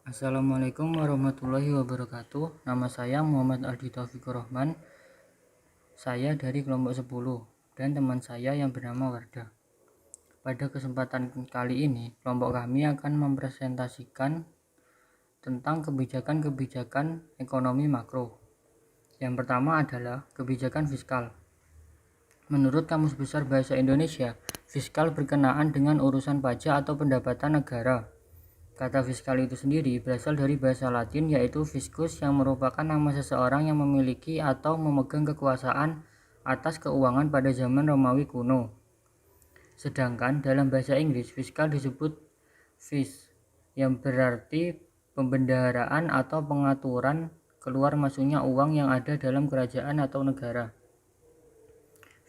Assalamualaikum warahmatullahi wabarakatuh. Nama saya Muhammad Aldi Taufikur Rahman. Saya dari kelompok 10 dan teman saya yang bernama Wardah. Pada kesempatan kali ini, kelompok kami akan mempresentasikan tentang kebijakan-kebijakan ekonomi makro. Yang pertama adalah kebijakan fiskal. Menurut Kamus Besar Bahasa Indonesia, fiskal berkenaan dengan urusan pajak atau pendapatan negara. Kata fiskal itu sendiri berasal dari bahasa Latin yaitu fiscus yang merupakan nama seseorang yang memiliki atau memegang kekuasaan atas keuangan pada zaman Romawi kuno. Sedangkan dalam bahasa Inggris fiskal disebut fis yang berarti pembendaharaan atau pengaturan keluar masuknya uang yang ada dalam kerajaan atau negara.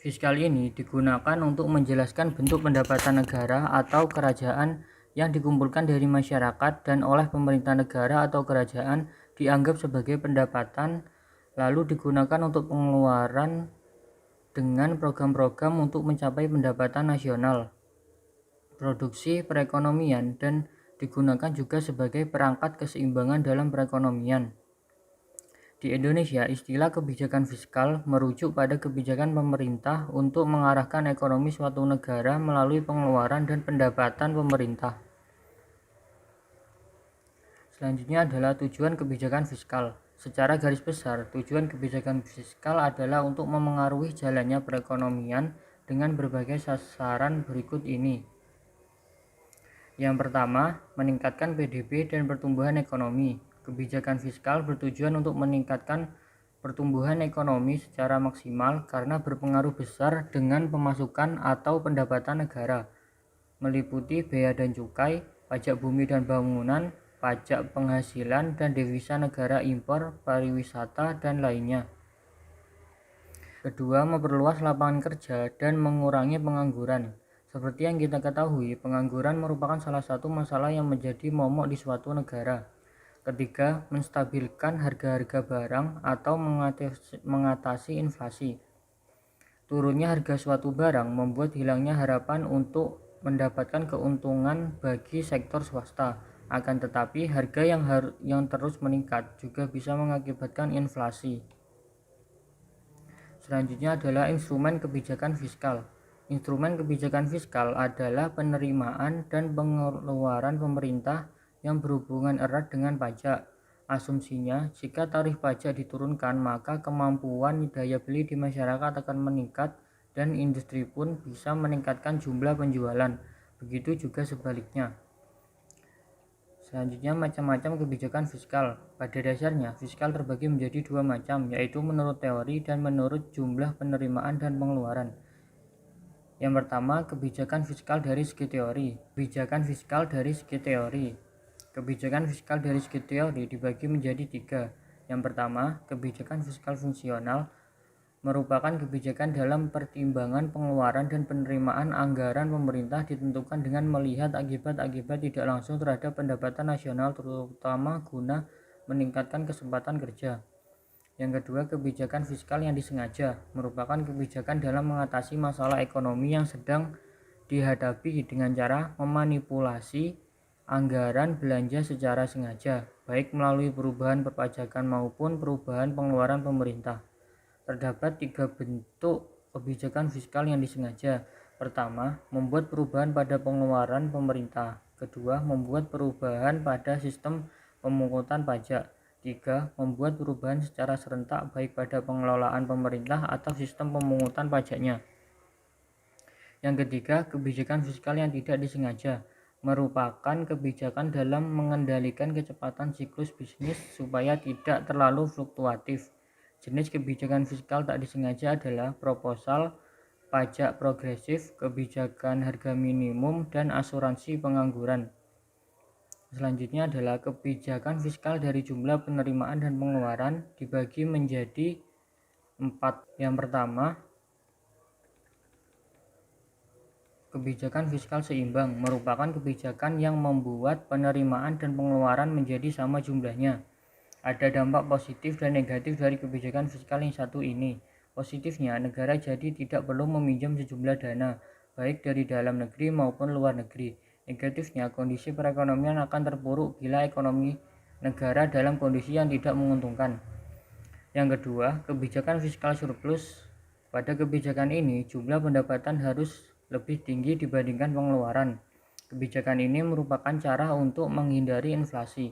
Fiskal ini digunakan untuk menjelaskan bentuk pendapatan negara atau kerajaan yang dikumpulkan dari masyarakat dan oleh pemerintah negara atau kerajaan dianggap sebagai pendapatan, lalu digunakan untuk pengeluaran dengan program-program untuk mencapai pendapatan nasional, produksi perekonomian, dan digunakan juga sebagai perangkat keseimbangan dalam perekonomian. Di Indonesia, istilah kebijakan fiskal merujuk pada kebijakan pemerintah untuk mengarahkan ekonomi suatu negara melalui pengeluaran dan pendapatan pemerintah. Selanjutnya adalah tujuan kebijakan fiskal. Secara garis besar, tujuan kebijakan fiskal adalah untuk memengaruhi jalannya perekonomian dengan berbagai sasaran berikut ini. Yang pertama, meningkatkan PDB dan pertumbuhan ekonomi. Kebijakan fiskal bertujuan untuk meningkatkan pertumbuhan ekonomi secara maksimal karena berpengaruh besar dengan pemasukan atau pendapatan negara, meliputi bea dan cukai, pajak bumi dan bangunan, pajak penghasilan dan devisa negara impor, pariwisata, dan lainnya. Kedua, memperluas lapangan kerja dan mengurangi pengangguran. Seperti yang kita ketahui, pengangguran merupakan salah satu masalah yang menjadi momok di suatu negara. Ketiga, menstabilkan harga-harga barang atau mengatasi inflasi. Turunnya harga suatu barang membuat hilangnya harapan untuk mendapatkan keuntungan bagi sektor swasta. Akan tetapi, harga yang terus meningkat juga bisa mengakibatkan inflasi. Selanjutnya adalah instrumen kebijakan fiskal. Instrumen kebijakan fiskal adalah penerimaan dan pengeluaran pemerintah yang berhubungan erat dengan pajak. Asumsinya, jika tarif pajak diturunkan, maka kemampuan daya beli di masyarakat akan meningkat dan industri pun bisa meningkatkan jumlah penjualan. Begitu juga sebaliknya. Selanjutnya, macam-macam kebijakan fiskal. Pada dasarnya, fiskal terbagi menjadi dua macam, yaitu menurut teori dan menurut jumlah penerimaan dan pengeluaran. Yang pertama, kebijakan fiskal dari segi teori. Kebijakan fiskal dari segi teori. Kebijakan fiskal dari segi teori dibagi menjadi tiga. Yang pertama, kebijakan fiskal fungsional merupakan kebijakan dalam pertimbangan pengeluaran dan penerimaan anggaran pemerintah ditentukan dengan melihat akibat-akibat tidak langsung terhadap pendapatan nasional, terutama guna meningkatkan kesempatan kerja. Yang kedua, kebijakan fiskal yang disengaja merupakan kebijakan dalam mengatasi masalah ekonomi yang sedang dihadapi dengan cara memanipulasi anggaran belanja secara sengaja, baik melalui perubahan perpajakan maupun perubahan pengeluaran pemerintah. Terdapat tiga bentuk kebijakan fiskal yang disengaja. Pertama, membuat perubahan pada pengeluaran pemerintah. Kedua, membuat perubahan pada sistem pemungutan pajak. Tiga, membuat perubahan secara serentak baik pada pengelolaan pemerintah atau sistem pemungutan pajaknya. Yang ketiga, kebijakan fiskal yang tidak disengaja merupakan kebijakan dalam mengendalikan kecepatan siklus bisnis supaya tidak terlalu fluktuatif. Jenis kebijakan fiskal tak disengaja adalah proposal, pajak progresif, kebijakan harga minimum, dan asuransi pengangguran. Selanjutnya adalah kebijakan fiskal dari jumlah penerimaan dan pengeluaran dibagi menjadi 4. Yang pertama, kebijakan fiskal seimbang merupakan kebijakan yang membuat penerimaan dan pengeluaran menjadi sama jumlahnya. Ada dampak positif dan negatif dari kebijakan fiskal yang satu ini. Positifnya, negara jadi tidak perlu meminjam sejumlah dana, baik dari dalam negeri maupun luar negeri. Negatifnya, kondisi perekonomian akan terpuruk bila ekonomi negara dalam kondisi yang tidak menguntungkan. Yang kedua, kebijakan fiskal surplus. Pada kebijakan ini, jumlah pendapatan harus lebih tinggi dibandingkan pengeluaran. Kebijakan ini merupakan cara untuk menghindari inflasi.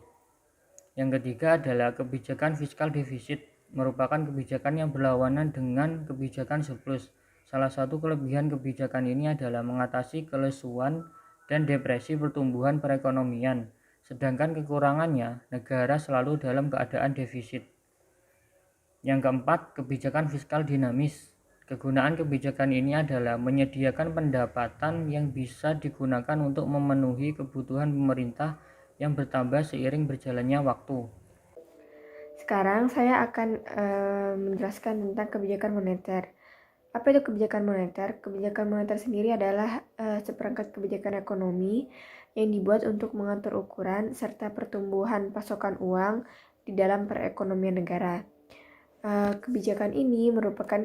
Yang ketiga adalah kebijakan fiskal defisit, merupakan kebijakan yang berlawanan dengan kebijakan surplus. Salah satu kelebihan kebijakan ini adalah mengatasi kelesuan dan depresi pertumbuhan perekonomian, sedangkan kekurangannya, negara selalu dalam keadaan defisit. Yang keempat, kebijakan fiskal dinamis. Kegunaan kebijakan ini adalah menyediakan pendapatan yang bisa digunakan untuk memenuhi kebutuhan pemerintah yang bertambah seiring berjalannya waktu. Sekarang saya akan menjelaskan tentang kebijakan moneter. Apa itu kebijakan moneter? Kebijakan moneter sendiri adalah seperangkat kebijakan ekonomi yang dibuat untuk mengatur ukuran serta pertumbuhan pasokan uang di dalam perekonomian negara. Kebijakan ini merupakan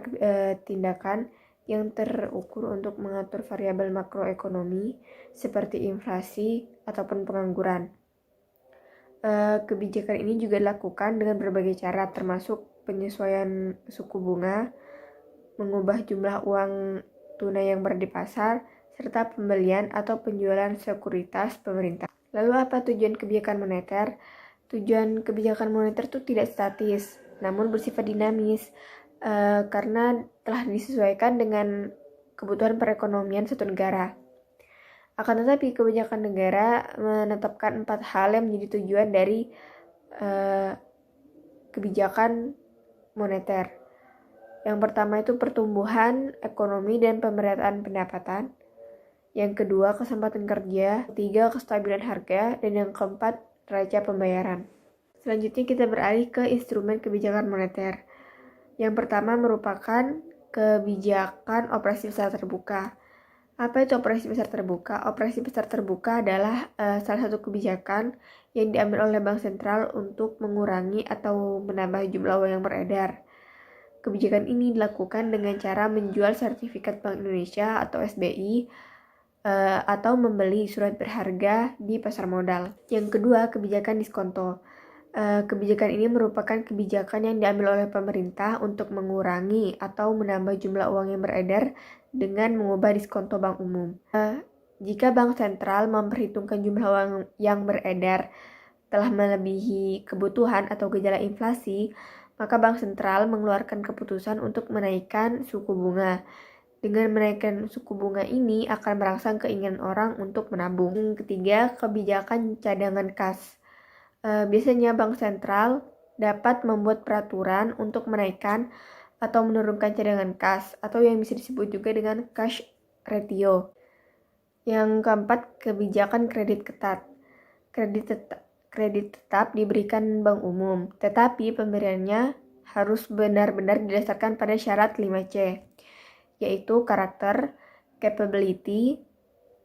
tindakan yang terukur untuk mengatur variabel makroekonomi seperti inflasi ataupun pengangguran. Kebijakan ini juga dilakukan dengan berbagai cara, termasuk penyesuaian suku bunga, mengubah jumlah uang tunai yang berada di pasar, serta pembelian atau penjualan sekuritas pemerintah. Lalu apa tujuan kebijakan moneter? Tujuan kebijakan moneter itu tidak statis, namun bersifat dinamis, karena telah disesuaikan dengan kebutuhan perekonomian suatu negara. Akan tetapi kebijakan negara menetapkan 4 hal yang menjadi tujuan dari kebijakan moneter. Yang pertama itu pertumbuhan ekonomi dan pemerataan pendapatan. Yang kedua kesempatan kerja. Ketiga kestabilan harga. Dan yang keempat neraca pembayaran. Selanjutnya kita beralih ke instrumen kebijakan moneter. Yang pertama merupakan kebijakan operasi pasar terbuka. Apa itu operasi pasar terbuka? Operasi pasar terbuka adalah salah satu kebijakan yang diambil oleh Bank Sentral untuk mengurangi atau menambah jumlah uang yang beredar. Kebijakan ini dilakukan dengan cara menjual sertifikat Bank Indonesia atau SBI atau membeli surat berharga di pasar modal. Yang kedua, kebijakan diskonto. Kebijakan ini merupakan kebijakan yang diambil oleh pemerintah untuk mengurangi atau menambah jumlah uang yang beredar dengan mengubah diskonto bank umum. Jika bank sentral memperhitungkan jumlah uang yang beredar telah melebihi kebutuhan atau gejala inflasi, maka bank sentral mengeluarkan keputusan untuk menaikkan suku bunga. Dengan menaikkan suku bunga ini akan merangsang keinginan orang untuk menabung. Yang ketiga, kebijakan cadangan kas. Biasanya bank sentral dapat membuat peraturan untuk menaikkan atau menurunkan cadangan kas atau yang bisa disebut juga dengan cash ratio. Yang keempat, kebijakan kredit ketat. Kredit tetap diberikan bank umum, tetapi pemberiannya harus benar-benar didasarkan pada syarat 5C, yaitu karakter, capability,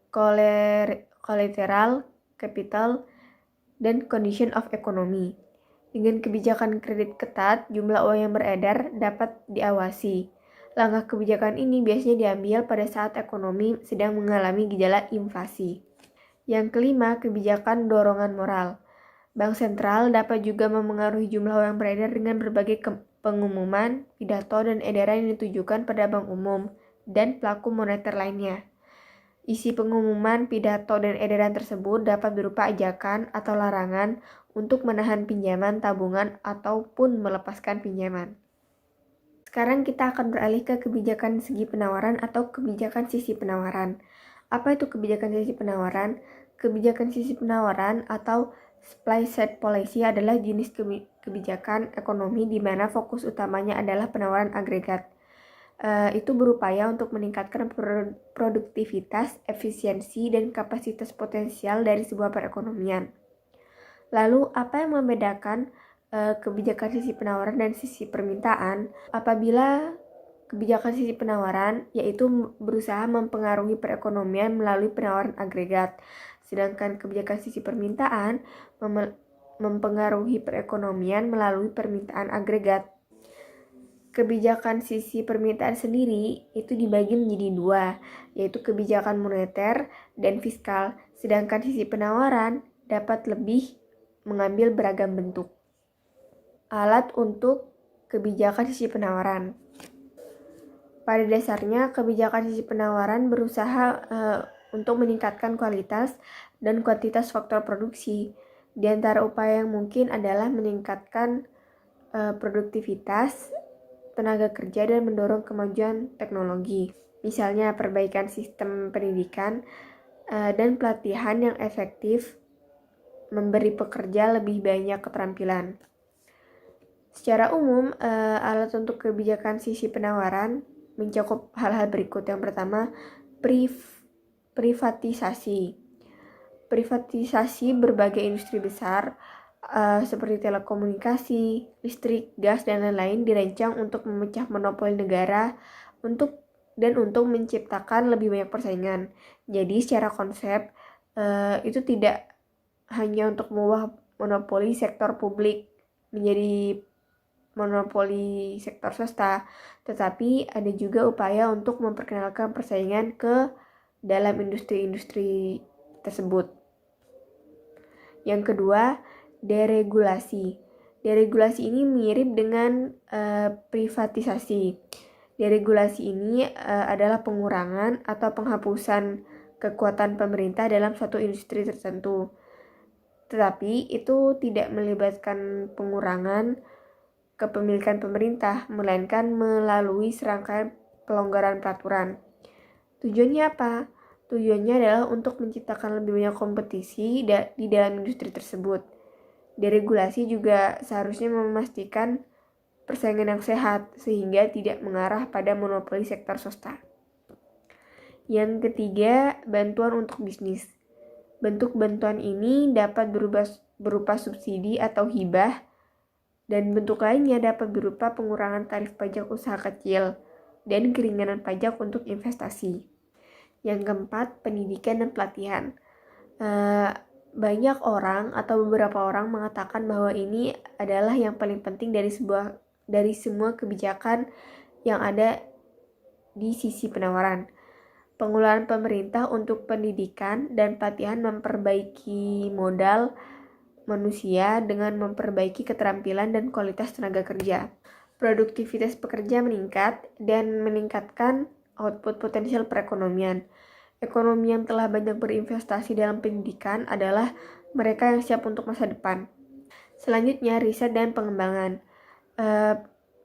collateral, capital, dan condition of economy. Dengan kebijakan kredit ketat, jumlah uang yang beredar dapat diawasi. Langkah kebijakan ini biasanya diambil pada saat ekonomi sedang mengalami gejala inflasi. Yang kelima, kebijakan dorongan moral. Bank sentral dapat juga memengaruhi jumlah uang yang beredar dengan berbagai pengumuman, pidato, dan edaran yang ditujukan pada bank umum dan pelaku moneter lainnya. Isi pengumuman, pidato, dan edaran tersebut dapat berupa ajakan atau larangan untuk menahan pinjaman, tabungan, ataupun melepaskan pinjaman. Sekarang kita akan beralih ke kebijakan segi penawaran atau kebijakan sisi penawaran. Apa itu kebijakan sisi penawaran? Kebijakan sisi penawaran atau supply side policy adalah jenis kebijakan ekonomi di mana fokus utamanya adalah penawaran agregat. Itu berupaya untuk meningkatkan produktivitas, efisiensi, dan kapasitas potensial dari sebuah perekonomian. Lalu, apa yang membedakan kebijakan sisi penawaran dan sisi permintaan? Apabila kebijakan sisi penawaran yaitu berusaha mempengaruhi perekonomian melalui penawaran agregat, sedangkan kebijakan sisi permintaan mempengaruhi perekonomian melalui permintaan agregat. Kebijakan sisi permintaan sendiri itu dibagi menjadi dua, yaitu kebijakan moneter dan fiskal, sedangkan sisi penawaran dapat lebih mengambil beragam bentuk. Alat untuk kebijakan sisi penawaran. Pada dasarnya, kebijakan sisi penawaran berusaha untuk meningkatkan kualitas dan kuantitas faktor produksi. Di antara upaya yang mungkin adalah meningkatkan produktivitas tenaga kerja dan mendorong kemajuan teknologi. Misalnya perbaikan sistem pendidikan dan pelatihan yang efektif memberi pekerja lebih banyak keterampilan. Secara umum, alat untuk kebijakan sisi penawaran mencakup hal-hal berikut. Yang pertama, privatisasi. Privatisasi berbagai industri besar seperti telekomunikasi, listrik, gas, dan lain-lain dirancang untuk memecah monopoli negara untuk menciptakan lebih banyak persaingan. Jadi secara konsep itu tidak hanya untuk mengubah monopoli sektor publik menjadi monopoli sektor swasta, tetapi ada juga upaya untuk memperkenalkan persaingan ke dalam industri-industri tersebut. Yang kedua, deregulasi. Deregulasi ini mirip dengan privatisasi. Deregulasi ini adalah pengurangan atau penghapusan kekuatan pemerintah dalam suatu industri tertentu. Tetapi itu tidak melibatkan pengurangan kepemilikan pemerintah, melainkan melalui serangkaian pelonggaran peraturan. Tujuannya apa? Tujuannya adalah untuk menciptakan lebih banyak kompetisi di dalam industri tersebut. Deregulasi juga seharusnya memastikan persaingan yang sehat, sehingga tidak mengarah pada monopoli sektor swasta. Yang ketiga, bantuan untuk bisnis. Bentuk bantuan ini dapat berupa subsidi atau hibah, dan bentuk lainnya dapat berupa pengurangan tarif pajak usaha kecil dan keringanan pajak untuk investasi. Yang keempat, pendidikan dan pelatihan. Banyak orang atau beberapa orang mengatakan bahwa ini adalah yang paling penting dari semua kebijakan yang ada di sisi penawaran. Pengeluaran pemerintah untuk pendidikan dan pelatihan memperbaiki modal manusia dengan memperbaiki keterampilan dan kualitas tenaga kerja. Produktivitas pekerja meningkat dan meningkatkan output potensial perekonomian. Ekonomi yang telah banyak berinvestasi dalam pendidikan adalah mereka yang siap untuk masa depan. Selanjutnya, riset dan pengembangan.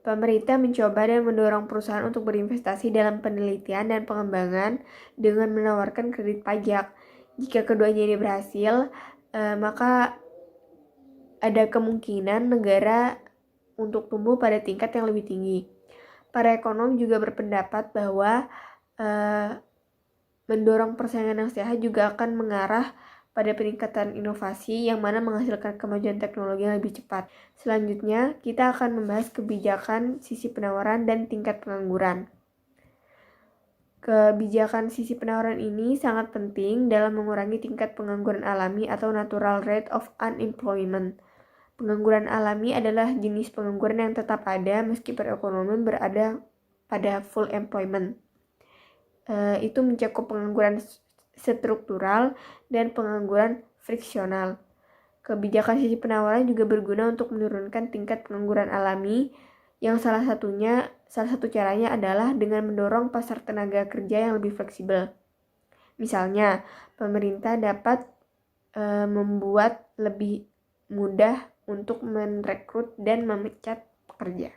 Pemerintah mencoba dan mendorong perusahaan untuk berinvestasi dalam penelitian dan pengembangan dengan menawarkan kredit pajak. Jika keduanya ini berhasil, maka ada kemungkinan negara untuk tumbuh pada tingkat yang lebih tinggi. Para ekonom juga berpendapat bahwa mendorong persaingan yang sehat juga akan mengarah pada peningkatan inovasi yang mana menghasilkan kemajuan teknologi yang lebih cepat. Selanjutnya, kita akan membahas kebijakan sisi penawaran dan tingkat pengangguran. Kebijakan sisi penawaran ini sangat penting dalam mengurangi tingkat pengangguran alami atau natural rate of unemployment. Pengangguran alami adalah jenis pengangguran yang tetap ada meski perekonomian berada pada full employment. Itu mencakup pengangguran struktural dan pengangguran friksional. Kebijakan sisi penawaran juga berguna untuk menurunkan tingkat pengangguran alami, yang salah satu caranya adalah dengan mendorong pasar tenaga kerja yang lebih fleksibel. Misalnya, pemerintah dapat membuat lebih mudah untuk merekrut dan memecat pekerja.